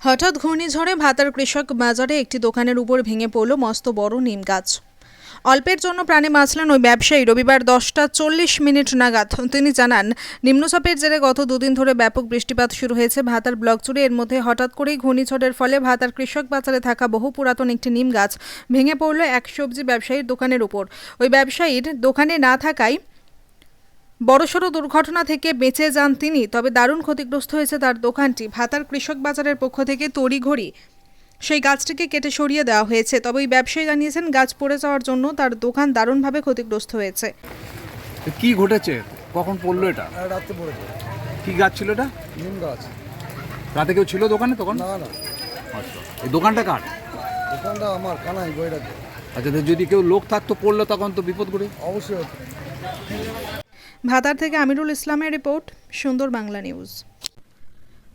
হঠাৎ ঘূর্ণিঝড়ে ভাতার কৃষক বাজারে একটি দোকানের উপর ভেঙে পড়ল মস্ত বড় নিম গাছ। অল্পের জন্য প্রাণে বাঁচলেন ওই ব্যবসায়ী। রবিবার 10:40 নাগাদ তিনি জানান, নিম্নচাপের জেরে গত দুদিন ধরে ব্যাপক বৃষ্টিপাত শুরু হয়েছে ভাতার ব্লক জুড়ে। এর মধ্যে হঠাৎ করেই ঘূর্ণিঝড়ের ফলে ভাতার কৃষক বাজারে থাকা বহু পুরাতন একটি নিম গাছ ভেঙে পড়ল এক সবজি ব্যবসায়ীর দোকানের উপর। ওই ব্যবসায়ীর দোকানে না থাকায় বড়সড় দুর্ঘটনা থেকে বেঁচে যান তিনি, তবে দারুণ ক্ষতিগ্রস্ত হয়েছে তার দোকানটি। ভাতার কৃষক বাজারের পক্ষ থেকে তড়িঘড়ি সেই গাছটিকে কেটে সরিয়ে দেওয়া হয়েছে। তবে ওই ব্যবসায়ী জানিয়েছেন, গাছ পড়ে যাওয়ার জন্য তার দোকান দারুণভাবে ক্ষতিগ্রস্ত হয়েছে। কি ঘটেছে, কখন পড়লো এটা? রাতে পড়েছে। কি গাছ ছিল এটা? নিম গাছ। রাতে কেউ ছিল দোকানে তখন? না না, আচ্ছা, এই দোকানটা কার? দোকানটা আমার, কানাই বইরাতে। আচ্ছা, যদি কেউ লোক থাকতো পড়লো তখন তো বিপদ করে। অবশ্যই হতো। ভাতার থেকে আমিরুল ইসলামের রিপোর্ট, সুন্দর বাংলা নিউজ।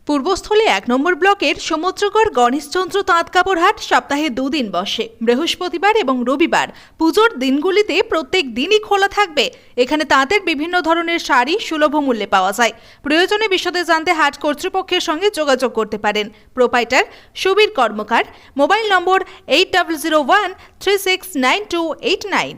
পূর্বস্থলী 1 নম্বর ব্লকের সমুদ্রগড় গণেশচন্দ্র তাঁত কাপড় হাট সপ্তাহে 2 দিন বসে, বৃহস্পতিবার এবং রবিবার। পুজোর দিনগুলিতে প্রত্যেক দিনই খোলা থাকবে। এখানে তাঁতের বিভিন্ন ধরনের শাড়ি সুলভ মূল্যে পাওয়া যায়। প্রয়োজনে বিশদে জানতে হাট কর্তৃপক্ষের সঙ্গে যোগাযোগ করতে পারেন। প্রোপাইটার সুবীর কর্মকার, মোবাইল নম্বর 8001369289।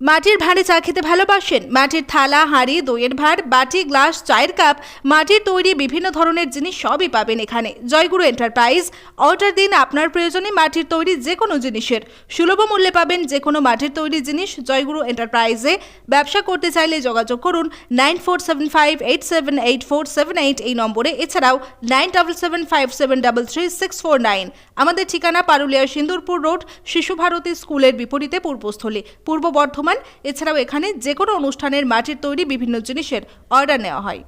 মাটির ভাঁড়ে চা খেতে ভালোবাসেন? মাটির থালা, হাঁড়ি, দইয়ের ভাঁড়, বাটি, গ্লাস, চায়ের কাপ, মাটির তৈরি বিভিন্ন ধরনের জিনিস সবই পাবেন এখানে। জয়গুরু এন্টারপ্রাইজ। অর্ডার দিন আপনার প্রয়োজনে মাটির তৈরি যে কোনো জিনিসের। সুলভ মূল্যে পাবেন যে কোনো মাটির তৈরি জিনিস জয়গুরু এন্টারপ্রাইজে। ব্যবসা করতে চাইলে যোগাযোগ করুন 9475878478 এই নম্বরে। এছাড়াও 9775733649। আমাদের ঠিকানা পারুলিয়া সিন্দুরপুর রোড, শিশু ভারতী স্কুলের বিপরীতে, পূর্বস্থলী, পূর্ব বর্ধমান। এছাড়াও এখানে যে কোনো অনুষ্ঠানের মাটির তৈরি বিভিন্ন জিনিসের অর্ডার নেওয়া হয়।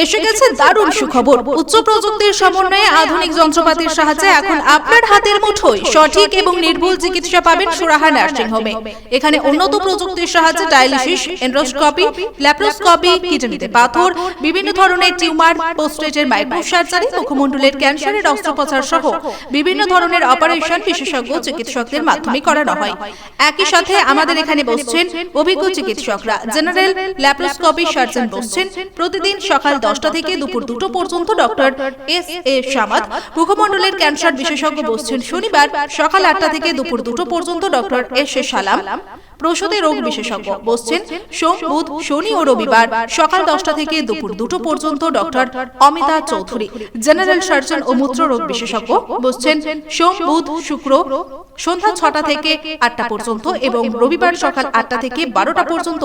এসে গেছে দারুণ সুখবর। উচ্চ প্রযুক্তির সমন্বয়ে আধুনিক যন্ত্রপাতির সাহায্যে এখন আপনার হাতের মুঠোয় সঠিক এবং নির্ভুল চিকিৎসা পাবেন সুরাহা নার্সিং হোমে। এখানে উন্নত প্রযুক্তির সাহায্যে ডায়ালিসিস, এন্ডোস্কোপি, ল্যাপ্রোস্কোপি, কিডনিতে পাথর, বিভিন্ন ধরনের টিউমার, প্রোস্টেটের মাইক্রোসার্জারি, মুখমণ্ডলের ক্যান্সারের অস্ত্রোপচার সহ বিভিন্ন ধরনের অপারেশন বিশেষজ্ঞ চিকিৎসকদের মাধ্যমে করানো হয়। একই সাথে আমাদের এখানে বসছেন অভিজ্ঞ চিকিৎসকরা। জেনারেল ল্যাপ্রোস্কোপি সার্জন বসছেন প্রতিদিন সকাল 10টা থেকে দুপুর 2টো পর্যন্ত ডক্টর এস.এ. সামাদ। মুখমণ্ডলের ক্যান্সার বিশেষজ্ঞ বসছেন শনিবার সকাল 8টা থেকে দুপুর 2টো পর্যন্ত ডক্টর এস.এ. সালাম। প্রসূতি রোগ বিশেষজ্ঞ বসছেন সোম, বুধ, শনি ও রবিবার সকাল 10টা থেকে দুপুর 2টো পর্যন্ত doctor Amita Chowdhury. General surgeon ও মূত্র রোগ বিশেষজ্ঞ বসছেন সোম, বুধ, শুক্র সন্ধ্যা 6টা থেকে 8টা পর্যন্ত এবং রবিবার সকাল 8টা থেকে 12টা পর্যন্ত।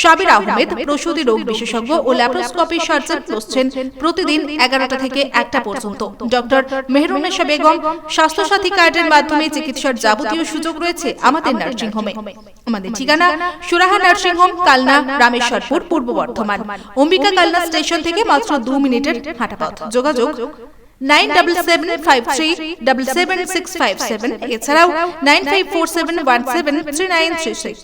সাবির আহমেদ প্রসূতি রোগ বিশেষজ্ঞ ও ল্যাপ্রোস্কোপি সার্জন বসছেন প্রতিদিন 11টা থেকে 1টা পর্যন্ত। ডক্টর মেহরুন্নেসা বেগম। স্বাস্থ্যসাথী কার্ডের মাধ্যমে চিকিৎসার যাবতীয় সুযোগ রয়েছে আমাদের নার্সিং হোমে। আমাদের ঠিকানা সুরাহা নার্সিং হোম, কালনা, রামেশ্বরপুর, পূর্ব বর্ধমান। অম্বিকা কালনা স্টেশন থেকে মাত্র 2 মিনিটের হাঁটা পথ। যোগাযোগ 9775377657। এছাড়াও 9547173936।